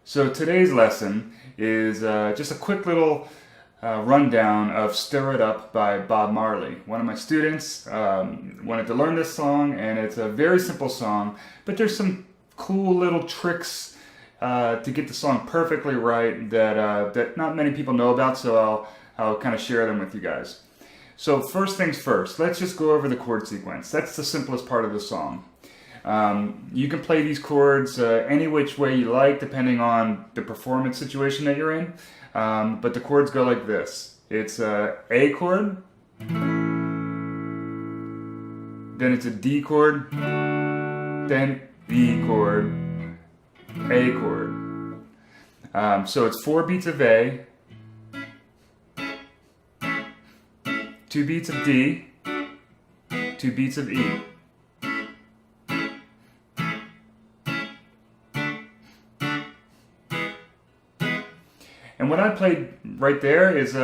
So today's lesson is just a quick little rundown of Stir It Up by Bob Marley. One of my students wanted to learn this song, and it's a very simple song, but there's some cool little tricks to get the song perfectly right that not many people know about, so I'll kind of share them with you guys. So first things first, let's just go over the chord sequence. That's the simplest part of the song. You can play these chords any which way you like, depending on the performance situation that you're in. But the chords go like this. It's a chord, then it's a D chord, then E chord, A chord. So it's 4 beats of A, 2 beats of D, 2 beats of E. And what I played right there is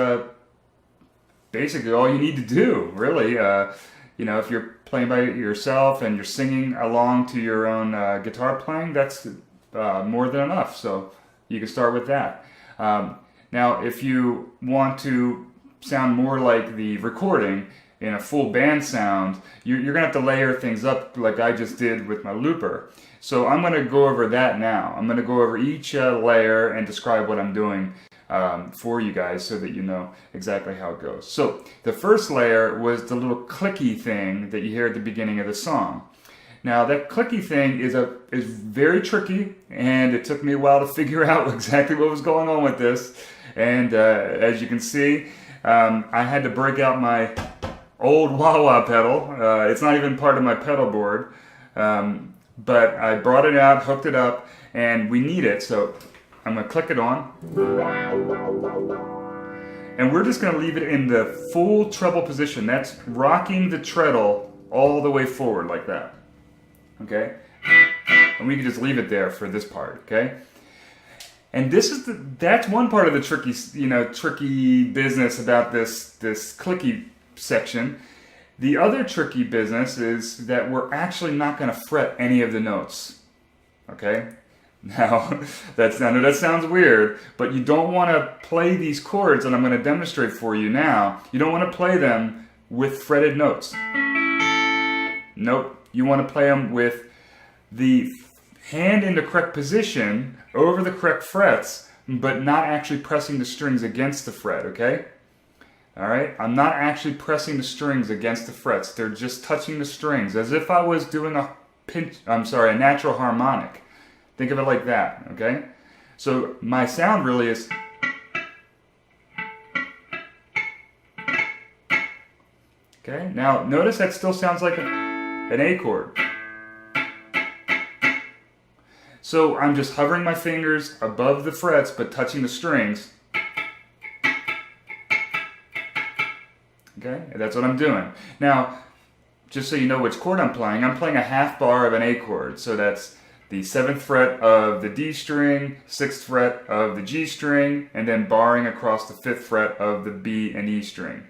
basically all you need to do, really. If you're playing by yourself and you're singing along to your own guitar playing, that's more than enough. So you can start with that. Now, if you want to sound more like the recording in a full band sound, you're going to have to layer things up like I just did with my looper. So I'm going to go over that now. I'm going to go over each layer and describe what I'm doing for you guys so that you know exactly how it goes. So the first layer was the little clicky thing that you hear at the beginning of the song. Now that clicky thing is very tricky, and it took me a while to figure out exactly what was going on with this. And as you can see, I had to break out my old wah-wah pedal. It's not even part of my pedal board. But I brought it out, hooked it up, and we need it, so I'm going to click it on. And we're just going to leave it in the full treble position. That's rocking the treadle all the way forward like that. Okay? And we can just leave it there for this part, okay? And that's one part of the tricky business about this clicky section. The other tricky business is that we're actually not going to fret any of the notes. Okay? Now, I know that sounds weird, but you don't want to play these chords, and I'm going to demonstrate for you now. You don't want to play them with fretted notes. Nope. You want to play them with the hand in the correct position over the correct frets, but not actually pressing the strings against the fret, okay? All right, I'm not actually pressing the strings against the frets. They're just touching the strings as if I was doing a natural harmonic. Think of it like that, okay? So my sound really is. Okay, now notice that still sounds like an A chord. So I'm just hovering my fingers above the frets but touching the strings. Okay, that's what I'm doing. Now, just so you know which chord I'm playing a half bar of an A chord. So that's the 7th fret of the D string, 6th fret of the G string, and then barring across the 5th fret of the B and E string.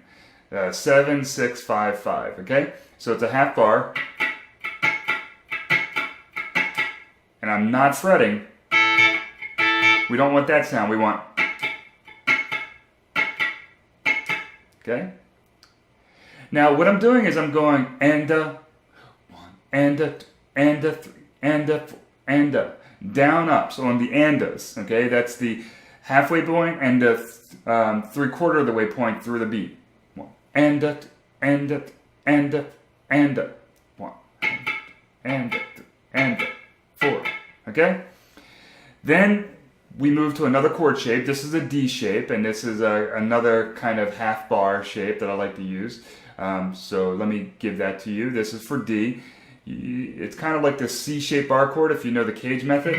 7, 6, 5, 5, okay? So it's a half bar. And I'm not fretting. We don't want that sound, we want. Okay? Now what I'm doing is I'm going and a, 1, and a, and a, 3, and a, 4, and a, down up. So on the andas, okay, that's the halfway point and the 3/4 of the way point through the beat. 1, and a, and a, and a, and a, 1, and a, and a, 4. Okay. Then we move to another chord shape. This is a D shape, and this is another kind of half bar shape that I like to use. So let me give that to you. This is for D. It's kind of like the C-shaped bar chord if you know the Cage method,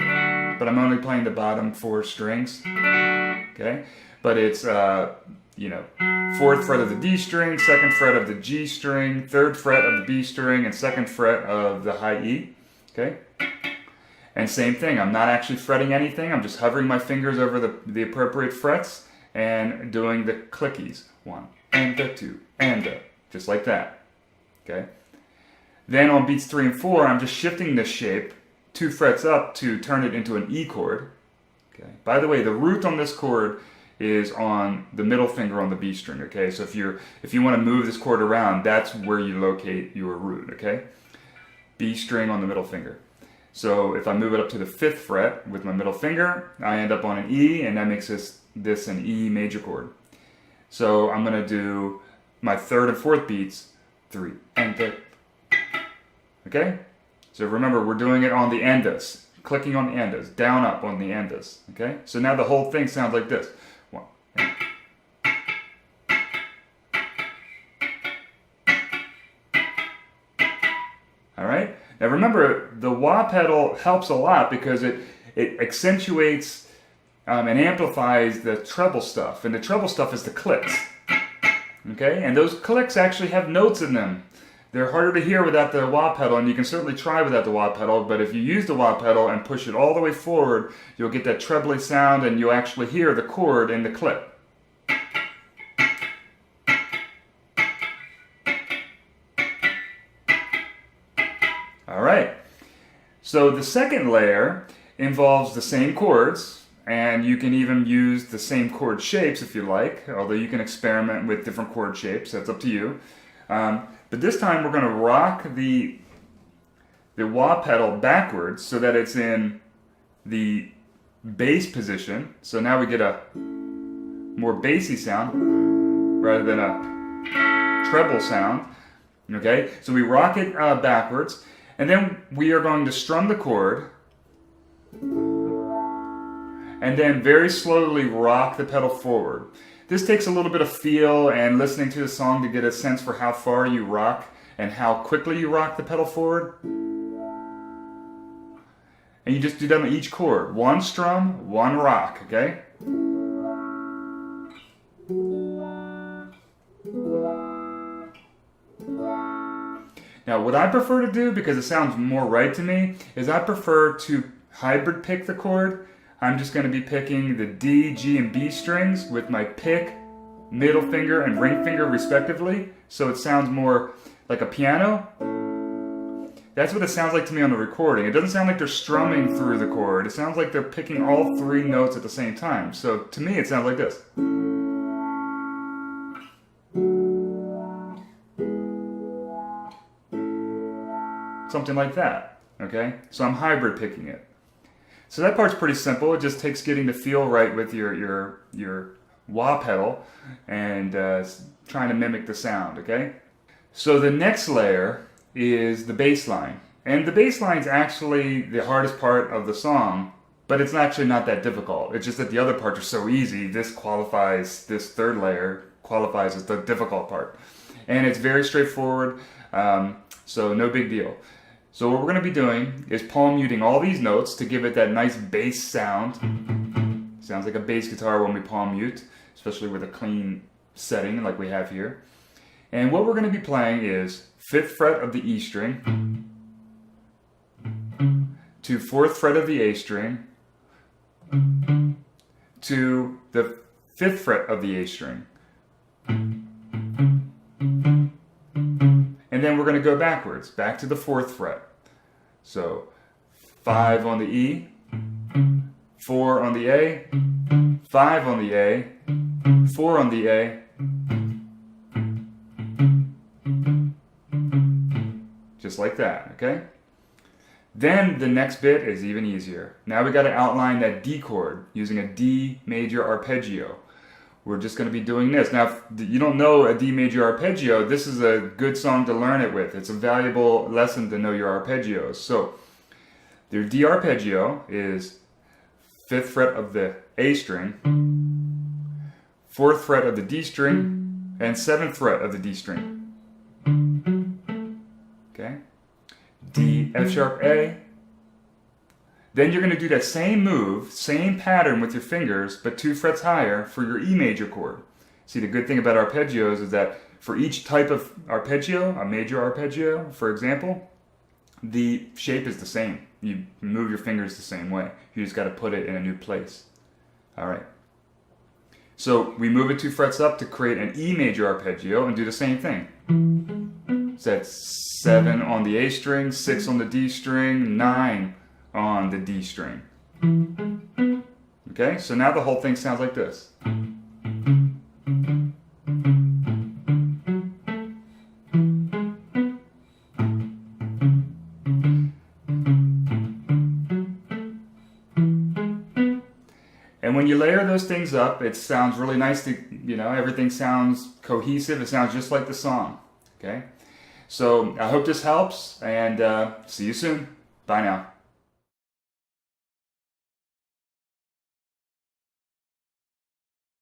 but I'm only playing the bottom 4 strings. Okay, but it's 4th fret of the D string, 2nd fret of the G string, 3rd fret of the B string, and 2nd fret of the high E. Okay. And same thing, I'm not actually fretting anything, I'm just hovering my fingers over the appropriate frets and doing the clickies. 1, and a, 2, and a, just like that. Okay? Then on beats 3 and 4, I'm just shifting this shape 2 frets up to turn it into an E chord. Okay. By the way, the root on this chord is on the middle finger on the B string. Okay, so if you want to move this chord around, that's where you locate your root. Okay, B string on the middle finger. So if I move it up to the 5th fret with my middle finger, I end up on an E, and that makes this an E major chord. So I'm going to do my 3rd and 4th beats, 3 and 3. Okay? So remember, we're doing it on the endas, clicking on the endas, down up on the endas. Okay? So now the whole thing sounds like this. 1 and all right? Now remember, the wah pedal helps a lot because it accentuates and amplifies the treble stuff. And the treble stuff is the clicks. Okay? And those clicks actually have notes in them. They're harder to hear without the wah pedal, and you can certainly try without the wah pedal, but if you use the wah pedal and push it all the way forward, you'll get that trebly sound and you'll actually hear the chord in the click. Alright, so the second layer involves the same chords, and you can even use the same chord shapes if you like, although you can experiment with different chord shapes, that's up to you. But this time we're going to rock the wah pedal backwards so that it's in the bass position. So now we get a more bassy sound rather than a treble sound. Okay, so we rock it backwards, and then we are going to strum the chord, and then very slowly rock the pedal forward. This takes a little bit of feel and listening to the song to get a sense for how far you rock and how quickly you rock the pedal forward. And you just do that on each chord. 1 strum, 1 rock, okay? Now what I prefer to do, because it sounds more right to me, is I prefer to hybrid pick the chord. I'm just going to be picking the D, G, and B strings with my pick, middle finger, and ring finger respectively, so it sounds more like a piano. That's what it sounds like to me on the recording. It doesn't sound like they're strumming through the chord. It sounds like they're picking all 3 notes at the same time. So to me it sounds like this. Something like that, okay? So I'm hybrid picking it. So that part's pretty simple. It just takes getting the feel right with your wah pedal and trying to mimic the sound, okay? So the next layer is the bass line. And the bass line is actually the hardest part of the song, but it's actually not that difficult. It's just that the other parts are so easy. This 3rd layer qualifies as the difficult part. And it's very straightforward, so no big deal. So what we're going to be doing is palm muting all these notes to give it that nice bass sound. Sounds like a bass guitar when we palm mute, especially with a clean setting like we have here. And what we're going to be playing is 5th fret of the E string to 4th fret of the A string to the 5th fret of the A string. And then we're going to go backwards, back to the 4th fret. So 5 on the E, 4 on the A, 5 on the A, 4 on the A, just like that, okay? Then the next bit is even easier. Now we got to outline that D chord using a D major arpeggio. We're just going to be doing this. Now, if you don't know a D major arpeggio, this is a good song to learn it with. It's a valuable lesson to know your arpeggios. So, the D arpeggio is 5th fret of the A string, 4th fret of the D string, and 7th fret of the D string. Okay? D, F sharp, A. Then you're going to do that same move, same pattern with your fingers, but 2 frets higher for your E major chord. See, the good thing about arpeggios is that for each type of arpeggio, a major arpeggio, for example, the shape is the same. You move your fingers the same way. You just got to put it in a new place. All right. So we move it 2 frets up to create an E major arpeggio and do the same thing. So that's 7 on the A string, 6 on the D string, 9 on the D string. Okay, so now the whole thing sounds like this. And when you layer those things up, it sounds really nice to, everything sounds cohesive. It sounds just like the song. Okay? So I hope this helps, and see you soon. Bye now.